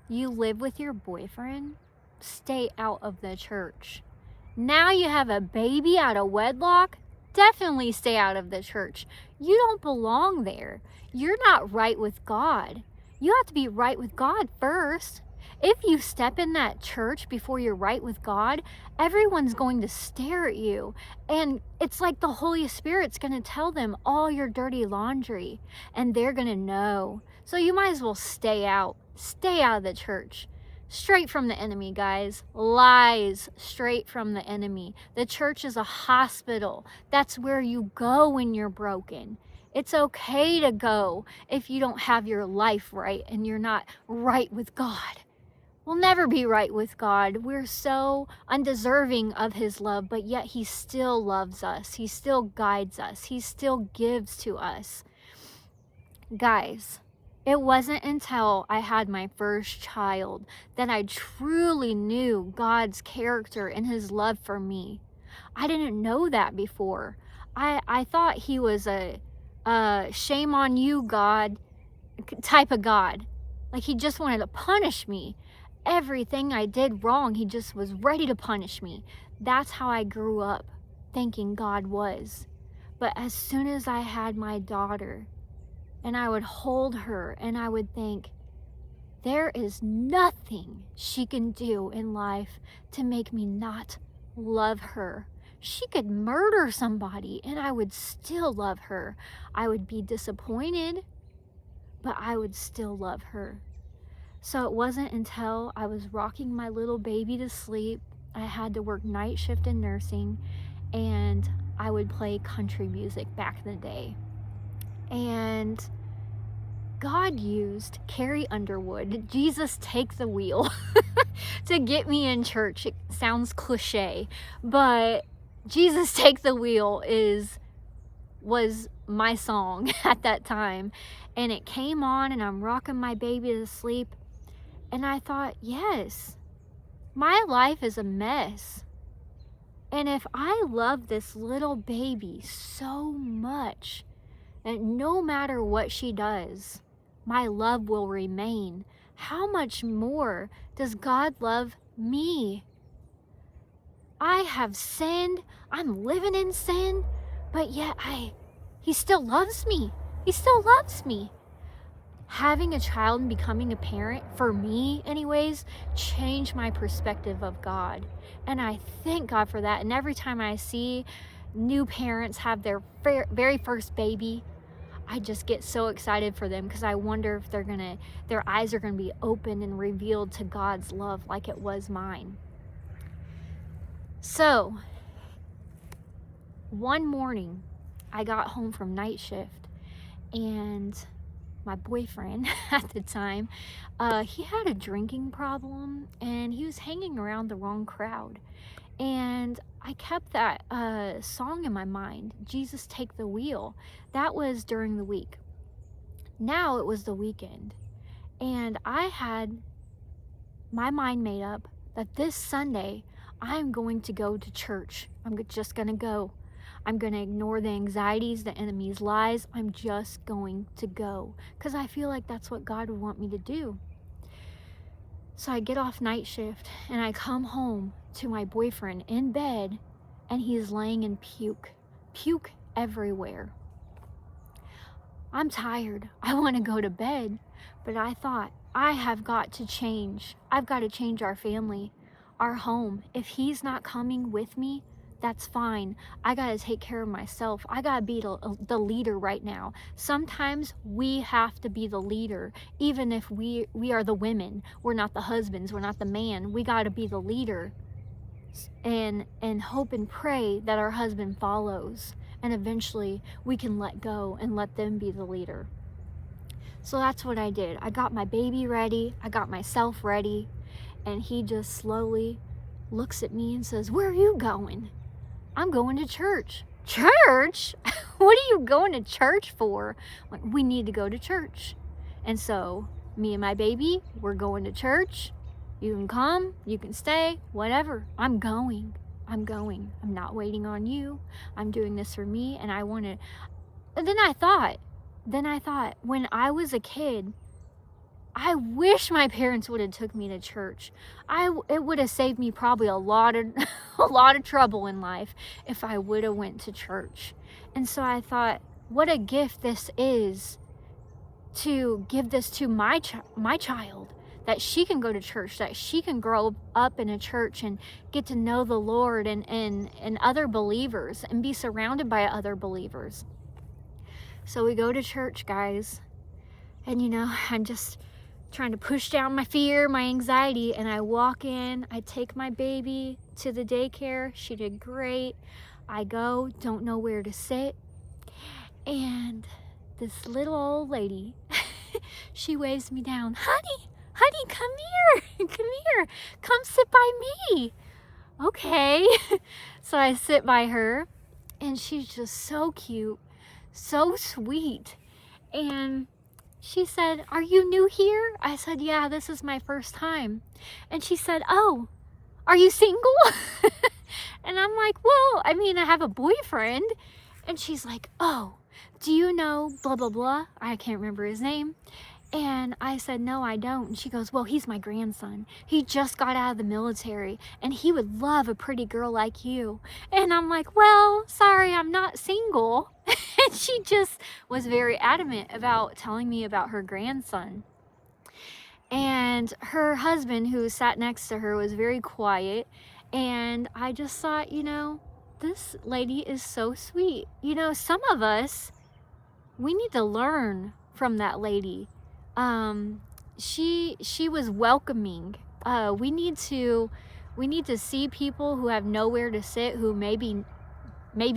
you live with your boyfriend, stay out of the church. Now you have a baby out of wedlock, definitely stay out of the church. You don't belong there. You're not right with God. You have to be right with God first. If you step in that church before you're right with God, everyone's going to stare at you. And it's like the Holy Spirit's going to tell them all your dirty laundry, and they're going to know. So you might as well stay out. Stay out of the church. Straight from the enemy, guys. Lies straight from the enemy. The church is a hospital. That's where you go when you're broken. It's okay to go if you don't have your life right and you're not right with God. We'll never be right with God. We're so undeserving of his love, but yet he still loves us. He still guides us. He still gives to us. Guys, it wasn't until I had my first child that I truly knew God's character and his love for me. I didn't know that before. I thought he was a shame on you, God, type of God. Like he just wanted to punish me. Everything I did wrong, he just was ready to punish me. That's how I grew up thinking God was. But as soon as I had my daughter, and I would hold her and I would think, there is nothing she can do in life to make me not love her. She could murder somebody and I would still love her. I would be disappointed, but I would still love her. So it wasn't until I was rocking my little baby to sleep, I had to work night shift in nursing, and I would play country music back in the day. And God used Carrie Underwood, Jesus Take the Wheel, to get me in church. It sounds cliche, but Jesus Take the Wheel was my song at that time. And it came on and I'm rocking my baby to sleep. And I thought, yes, my life is a mess. And if I love this little baby so much, that no matter what she does, my love will remain, how much more does God love me? I have sinned. I'm living in sin, but yet he still loves me. He still loves me. Having a child and becoming a parent, for me anyways, changed my perspective of God. And I thank God for that. And every time I see new parents have their very first baby, I just get so excited for them because I wonder if their eyes are gonna be opened and revealed to God's love like it was mine. So, one morning, I got home from night shift and my boyfriend at the time, he had a drinking problem and he was hanging around the wrong crowd. And I kept that song in my mind, Jesus Take the Wheel. That was during the week. Now it was the weekend. And I had my mind made up that this Sunday, I'm going to go to church. I'm just going to go. I'm going to ignore the anxieties, the enemy's lies. I'm just going to go because I feel like that's what God would want me to do. So I get off night shift and I come home to my boyfriend in bed and he's laying in puke everywhere. I'm tired. I want to go to bed, but I thought I have got to change. I've got to change our family, our home. If he's not coming with me, that's fine. I gotta take care of myself. I gotta be the leader right now. Sometimes we have to be the leader, even if we are the women. We're not the husbands. We're not the man. We gotta be the leader, and hope and pray that our husband follows, and eventually we can let go and let them be the leader. So that's what I did. I got my baby ready. I got myself ready, and he just slowly looks at me and says, "Where are you going?" "I'm going to church." "Church? What are you going to church for?" Like, "We need to go to church." And so me and my baby, we're going to church. You can come, you can stay, whatever. I'm going. I'm not waiting on you. I'm doing this for me. And I want to. And then I thought, when I was a kid, I wish my parents would have took me to church. It would have saved me probably a lot of a lot of trouble in life if I would have went to church. And so I thought, what a gift this is to give this to my child, that she can go to church, that she can grow up in a church and get to know the Lord and other believers and be surrounded by other believers. So we go to church, guys. And I'm just trying to push down my fear, my anxiety, and I walk in, I take my baby to the daycare. She did great. I go, don't know where to sit, and this little old lady, she waves me down. Honey, come here, come sit by me. Okay. So I sit by her, and she's just so cute, so sweet. And she said, "Are you new here?" I said, "Yeah, this is my first time." And she said, "Oh, are you single?" And I'm like, "Well, I mean, I have a boyfriend." And she's like, "Oh, do you know blah, blah, blah?" I can't remember his name. And I said, "No, I don't." And she goes, "Well, he's my grandson. He just got out of the military, and he would love a pretty girl like you." And I'm like, "Well, sorry, I'm not single." And she just was very adamant about telling me about her grandson. And her husband, who sat next to her, was very quiet. And I just thought, this lady is so sweet. Some of us, we need to learn from that lady. She was welcoming. We need to see people who have nowhere to sit, who maybe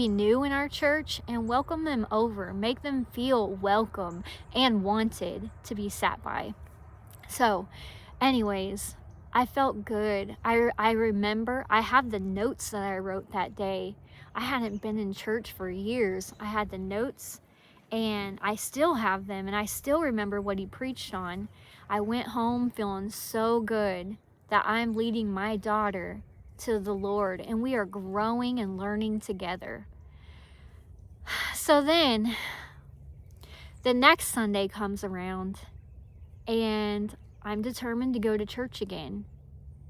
new in our church, and welcome them over, make them feel welcome and wanted to be sat by. So anyways, I felt good. I remember, I have the notes that I wrote that day. I hadn't been in church for years. I had the notes, and I still have them, and I still remember what he preached on. I went home feeling so good that I'm leading my daughter to the Lord, and we are growing and learning together. So then the next Sunday comes around, and I'm determined to go to church again.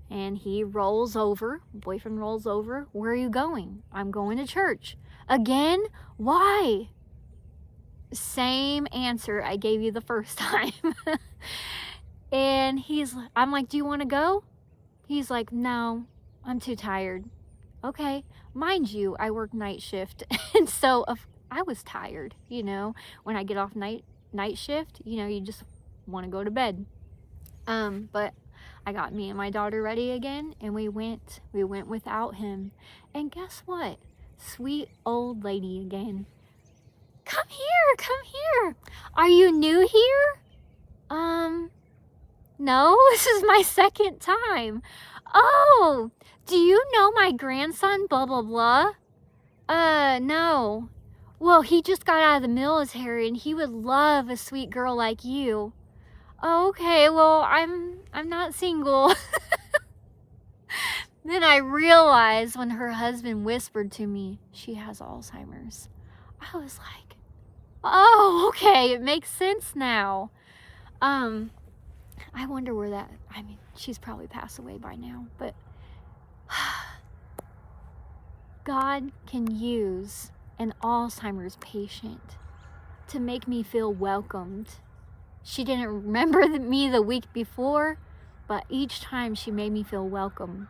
And he rolls over, boyfriend rolls over. "Where are you going?" "I'm going to church." "Again? Why?" Same answer I gave you the first time. And I'm like, "Do you want to go?" He's like, "No, I'm too tired." Okay, mind you, I work night shift, and so I was tired. When I get off night shift, you just want to go to bed. But I got me and my daughter ready again, and we went without him. And guess what? Sweet old lady again. Come here. "Are you new here?" No, this is my second time." "Oh, do you know my grandson, blah, blah, blah?" No." "Well, he just got out of the military, and he would love a sweet girl like you." "Oh, okay, well, I'm not single." Then I realized when her husband whispered to me, "She has Alzheimer's." I was like, "Oh, okay, it makes sense now." I wonder where she's probably passed away by now, but God can use an Alzheimer's patient to make me feel welcomed. She didn't remember me the week before, but each time she made me feel welcome.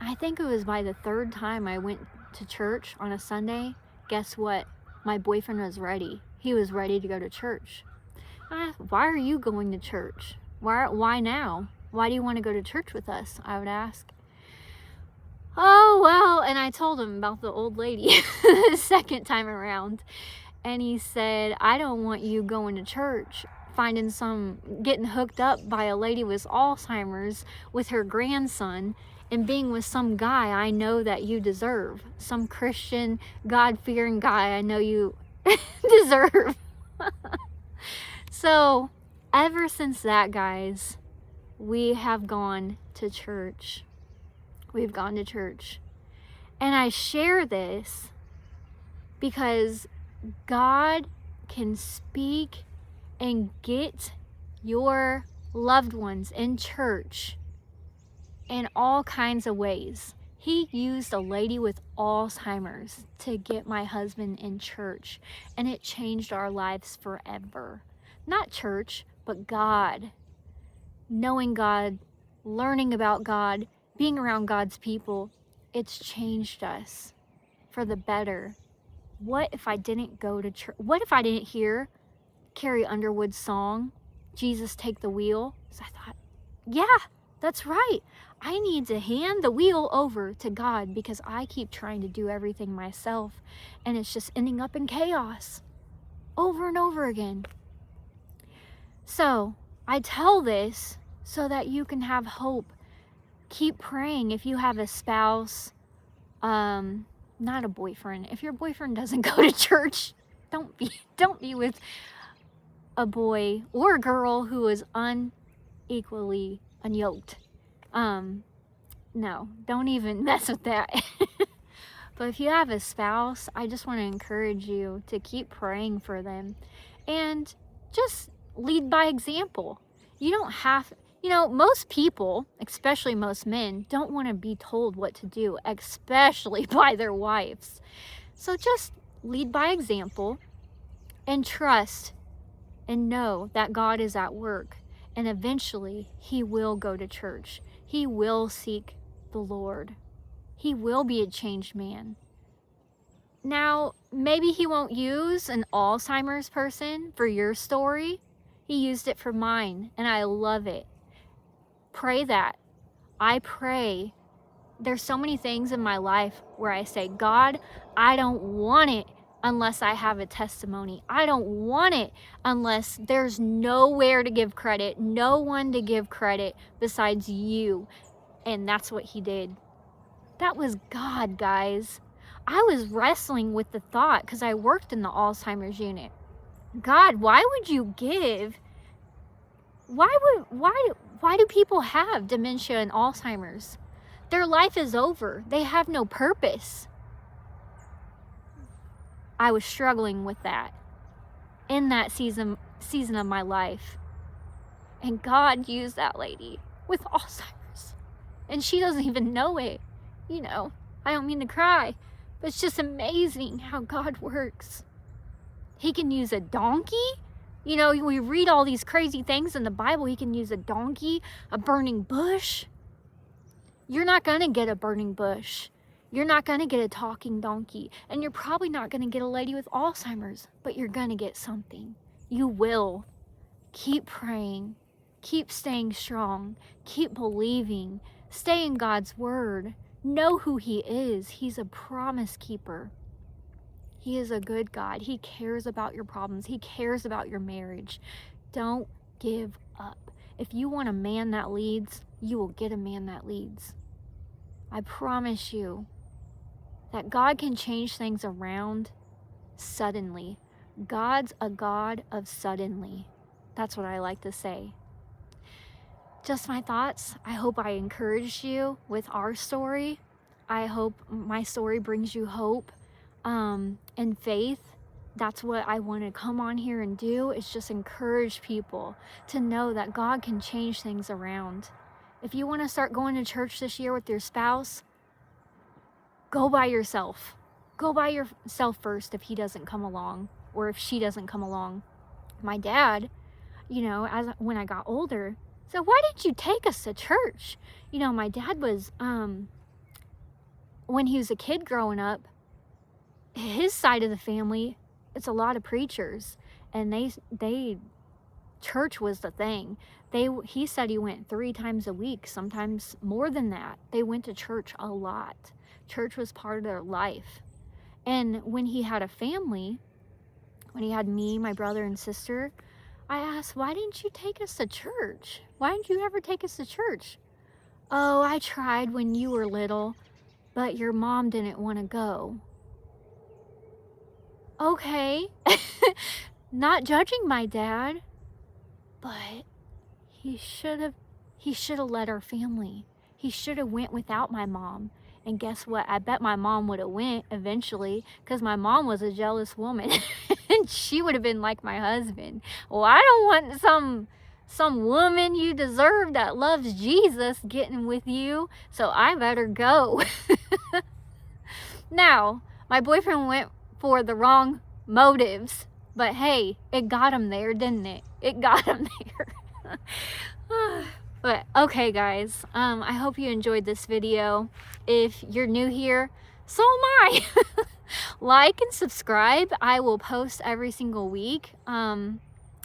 I think it was by the third time I went to church on a Sunday. Guess what? My boyfriend was ready. He was ready to go to church. I asked, "Why are you going to church? Why now? Why do you want to go to church with us?" I would ask. "Oh, well," and I told him about the old lady the second time around. And he said, "I don't want you going to church, getting hooked up by a lady with Alzheimer's with her grandson, and being with some guy I know that you deserve. Some Christian, God-fearing guy I know you deserve." So, ever since that, guys, we have gone to church. We've gone to church. And I share this because God can speak and get your loved ones, in church, in all kinds of ways. He used a lady with Alzheimer's to get my husband in church, and it changed our lives forever. Not church, but God. Knowing God, learning about God, being around God's people, it's changed us for the better. What if I didn't go to church? What if I didn't hear Carrie Underwood's song, Jesus Take the Wheel? So I thought, yeah, that's right. I need to hand the wheel over to God because I keep trying to do everything myself and it's just ending up in chaos over and over again. So I tell this so that you can have hope. Keep praying if you have a spouse, not a boyfriend. If your boyfriend doesn't go to church, don't be with a boy or a girl who is unequally unyoked. No, don't even mess with that. But if you have a spouse, I just want to encourage you to keep praying for them and just lead by example. You don't have, most people, especially most men, don't want to be told what to do, especially by their wives. So just lead by example and trust and know that God is at work, and eventually he will go to church. He will seek the Lord. He will be a changed man. Now, maybe he won't use an Alzheimer's person for your story. He used it for mine, and I love it. Pray that. I pray. There's so many things in my life where I say, God, I don't want it unless I have a testimony. I don't want it unless there's nowhere to give credit, no one to give credit besides you. And that's what he did. That was God, guys. I was wrestling with the thought because I worked in the Alzheimer's unit. God, why would you give? Why do people have dementia and Alzheimer's? Their life is over. They have no purpose. I was struggling with that in that season of my life. And God used that lady with Alzheimer's. And she doesn't even know it. I don't mean to cry, but it's just amazing how God works. He can use a donkey. We read all these crazy things in the Bible. He can use a donkey, a burning bush. You're not going to get a burning bush. You're not going to get a talking donkey. And you're probably not going to get a lady with Alzheimer's, but you're going to get something. You will. Keep praying. Keep staying strong. Keep believing. Stay in God's word. Know who he is. He's a promise keeper. He is a good God. He cares about your problems. He cares about your marriage. Don't give up. If you want a man that leads, you will get a man that leads. I promise you that God can change things around suddenly. God's a God of suddenly. That's what I like to say. Just my thoughts. I hope I encouraged you with our story. I hope my story brings you hope and faith. That's what I want to come on here and do, is just encourage people to know that God can change things around. If you want to start going to church this year with your spouse, go by yourself. Go by yourself first if he doesn't come along or if she doesn't come along. My dad, when I got older, said, why didn't you take us to church? My dad was, when he was a kid growing up, his side of the family, it's a lot of preachers, and they church was the thing. He said he went 3 times a week, sometimes more than that. They went to church a lot. Church was part of their life. And when he had a family, when he had me, my brother and sister, I asked, why didn't you take us to church? Why didn't you ever take us to church? Oh, I tried when you were little, but your mom didn't want to go. Okay, not judging my dad, but he should have led our family. He should have went without my mom. And guess what? I bet my mom would have went eventually, because my mom was a jealous woman and she would have been like my husband. Well, I don't want some woman you deserve that loves Jesus getting with you, so I better go. Now, my boyfriend went for the wrong motives, but hey, it got him there, didn't it? It got him there. But okay, guys, I hope you enjoyed this video. If you're new here, so am I. Like and subscribe. I will post every single week. And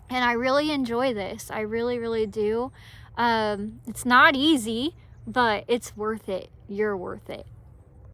I really enjoy this. I really, really do. It's not easy, but it's worth it. You're worth it.